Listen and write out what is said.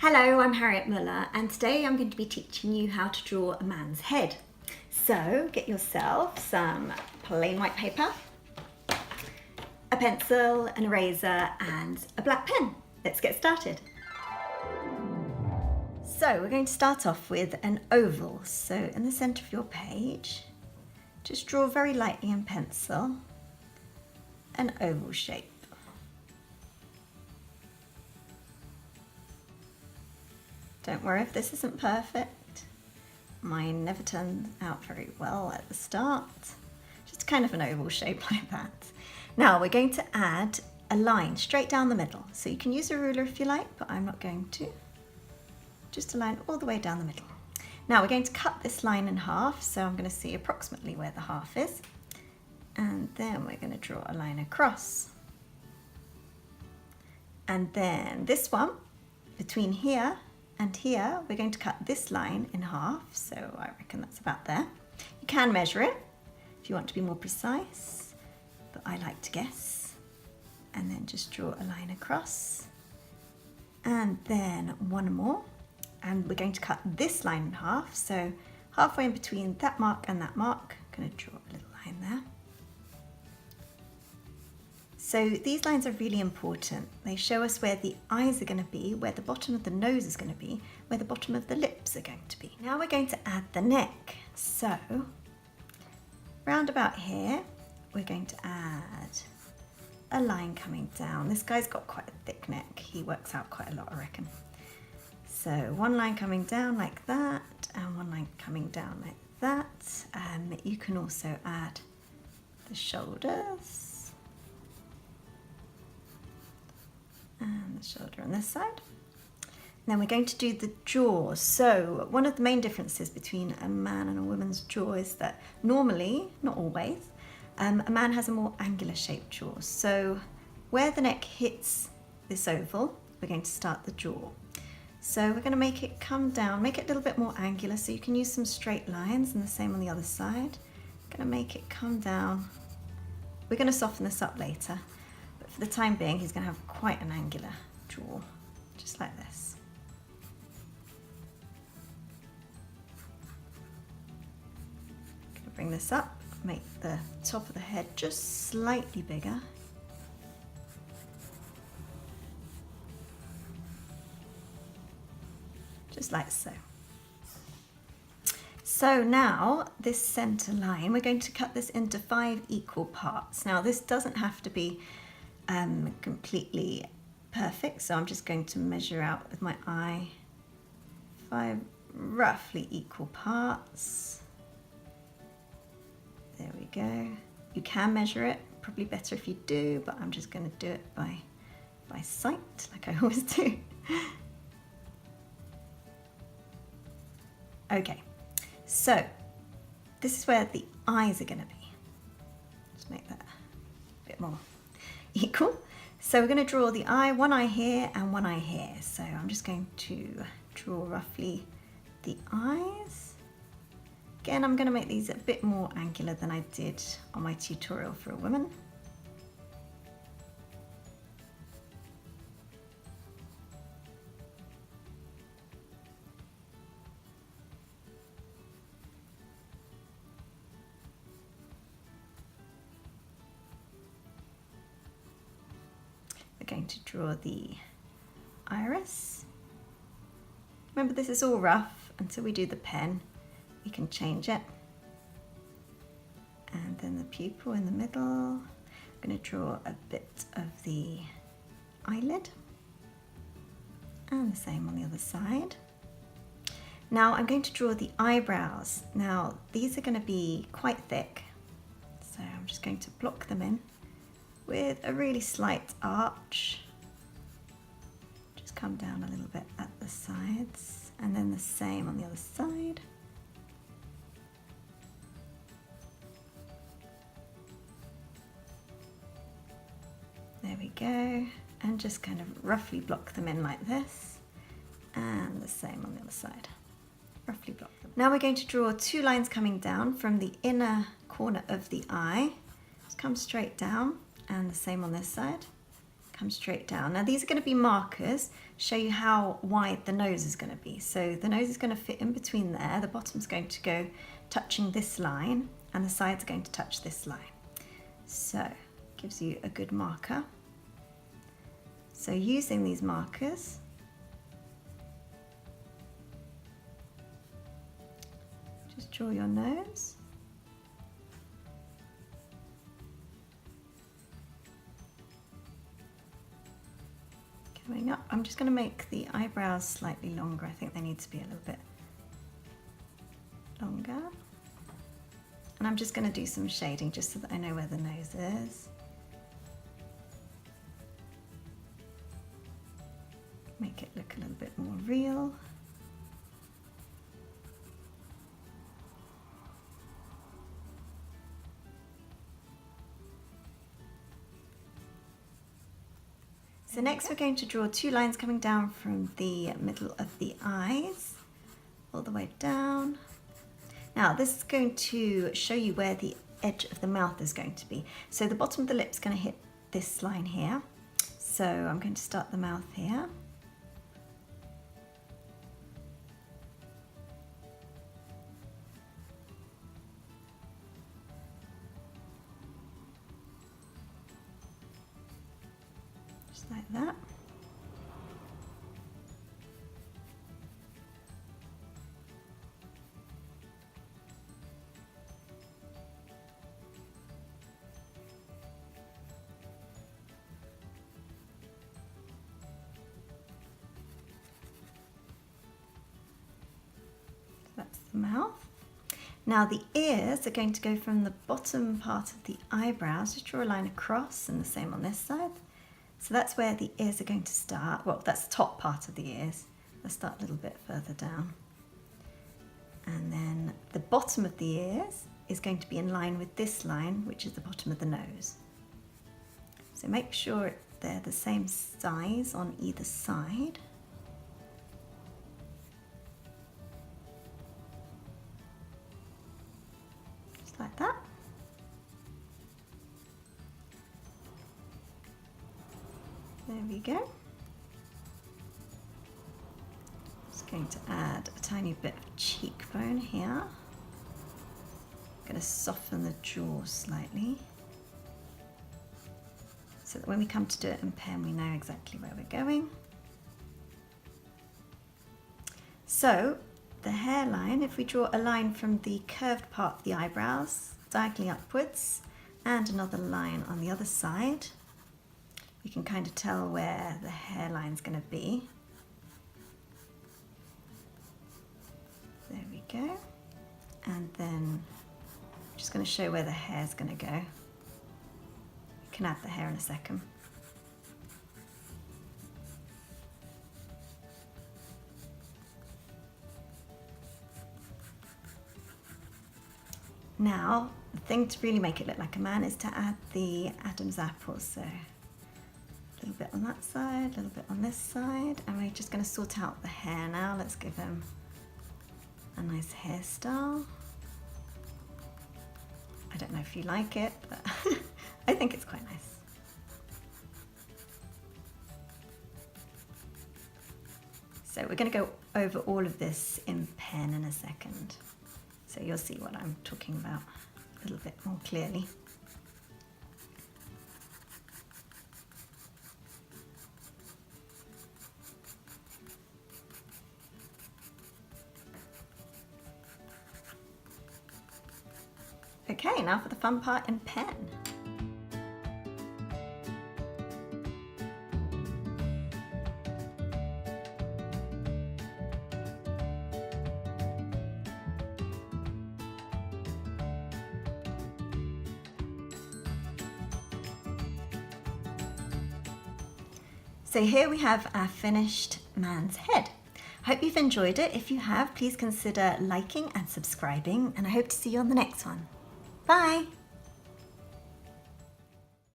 Hello, I'm Harriet Muller, and today I'm going to be teaching you how to draw a man's head. So get yourself some plain white paper, a pencil, an eraser and a black pen. Let's get started. So we're going to start off with an oval. So in the centre of your page, just draw very lightly in pencil an oval shape. Don't worry if this isn't perfect. Mine never turns out very well at the start. Just kind of an oval shape like that. Now we're going to add a line straight down the middle. So you can use a ruler if you like, but I'm not going to. Just a line all the way down the middle. Now we're going to cut this line in half, so I'm going to see approximately where the half is. And then we're going to draw a line across. And then this one, between here and here, we're going to cut this line in half, so I reckon that's about there. You can measure it if you want to be more precise, but I like to guess. And then just draw a line across. And then one more. And we're going to cut this line in half, so halfway in between that mark and that mark, I'm going to draw a little line there. So these lines are really important. They show us where the eyes are going to be, where the bottom of the nose is going to be, where the bottom of the lips are going to be. Now we're going to add the neck. So round about here, we're going to add a line coming down. This guy's got quite a thick neck. He works out quite a lot, I reckon. So one line coming down like that, and one line coming down like that. You can also add the shoulders. And the shoulder on this side. And then we're going to do the jaw. So one of the main differences between a man and a woman's jaw is that normally, not always, a man has a more angular shaped jaw. So where the neck hits this oval, we're going to start the jaw. So we're going to make it come down, make it a little bit more angular, so you can use some straight lines, and the same on the other side. Going to make it come down. We're going to soften this up later. For the time being, he's going to have quite an angular jaw, just like this. Going to bring this up, make the top of the head just slightly bigger. Just like so. So now this center line, we're going to cut this into 5 equal parts. Now this doesn't have to be completely perfect, so I'm just going to measure out with my eye 5 roughly equal parts. There we go. You can measure it, probably better if you do, but I'm just going to do it by sight like I always do. Okay, so this is where the eyes are going to be. Just make that a bit more equal. So we're going to draw the eye, one eye here and one eye here. So I'm just going to draw roughly the eyes. Again, I'm going to make these a bit more angular than I did on my tutorial for a woman. Going to draw the iris. Remember, this is all rough until we do the pen. We can change it. And then the pupil in the middle. I'm going to draw a bit of the eyelid. And the same on the other side. Now I'm going to draw the eyebrows. Now these are going to be quite thick, so I'm just going to block them in with a really slight arch. Just come down a little bit at the sides, and then the same on the other side. There we go, and just kind of roughly block them in like this, and the same on the other side. Roughly block them. Now we're going to draw 2 lines coming down from the inner corner of the eye. Just come straight down, and the same on this side. come straight down. Now these are going to be markers, show you how wide the nose is going to be. So the nose is going to fit in between there, the bottom's going to go touching this line, and the sides are going to touch this line. So gives you a good marker. So using these markers, just draw your nose. Coming up, I'm just going to make the eyebrows slightly longer. I think they need to be a little bit longer. And I'm just going to do some shading just so that I know where the nose is. Make it look a little bit more real. So next we're going to draw two lines coming down from the middle of the eyes, all the way down. Now this is going to show you where the edge of the mouth is going to be. So the bottom of the lip is going to hit this line here. So I'm going to start the mouth here. Like that. That's the mouth. Now the ears are going to go from the bottom part of the eyebrows. Just draw a line across, and the same on this side. So that's where the ears are going to start. Well, that's the top part of the ears. They'll start a little bit further down. And then the bottom of the ears is going to be in line with this line, which is the bottom of the nose. So make sure they're the same size on either side. Just like that. There we go. Just going to add a tiny bit of cheekbone here. I'm going to soften the jaw slightly so that when we come to do it in pen we know exactly where we're going. So the hairline, if we draw a line from the curved part of the eyebrows diagonally upwards and another line on the other side, you can kind of tell where the hairline's going to be. There we go. And then I'm just going to show where the hair's going to go. You can add the hair in a second. Now, the thing to really make it look like a man is to add the Adam's apple. So a little bit on that side, a little bit on this side, and we're just going to sort out the hair now. Let's give him a nice hairstyle. I don't know if you like it, but I think it's quite nice. So we're going to go over all of this in pen in a second. So you'll see what I'm talking about a little bit more clearly. Okay, now for the fun part in pen. So here we have our finished man's head. I hope you've enjoyed it. If you have, please consider liking and subscribing, and I hope to see you on the next one. Bye!